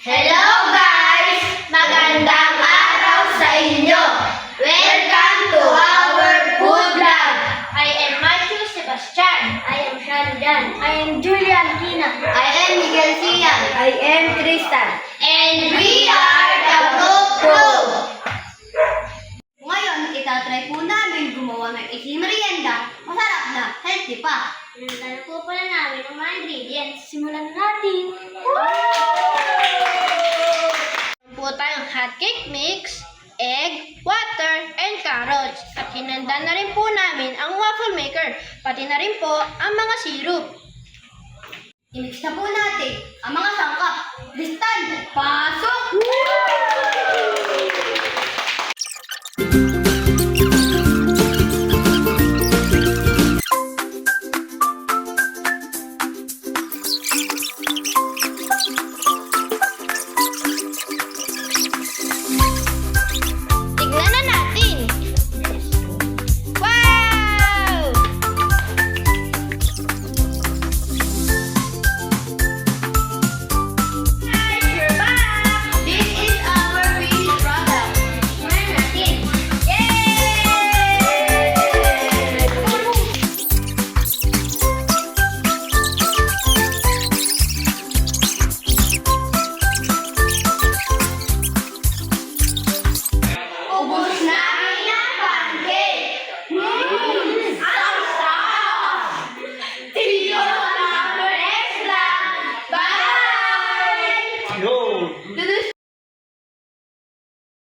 Hello guys! Magandang araw sa inyo! Welcome to our food vlog! I am Matthew Sebastian. I am Shandan. I am Julian Kina. I am Miguel Sian. I am Tristan. And we are the Group Pro! Ngayon, itatry po namin gumawa ng easy merienda. Masarap na, healthy pa. Nandala po pala namin ang mga ingredients. Simulan na natin. Po tayong hot cake mix, egg, water, and carrots. At hinanda na rin po namin ang waffle maker, pati na rin po ang mga syrup. I-mix na po natin ang mga sangkap. Tristan, pasok!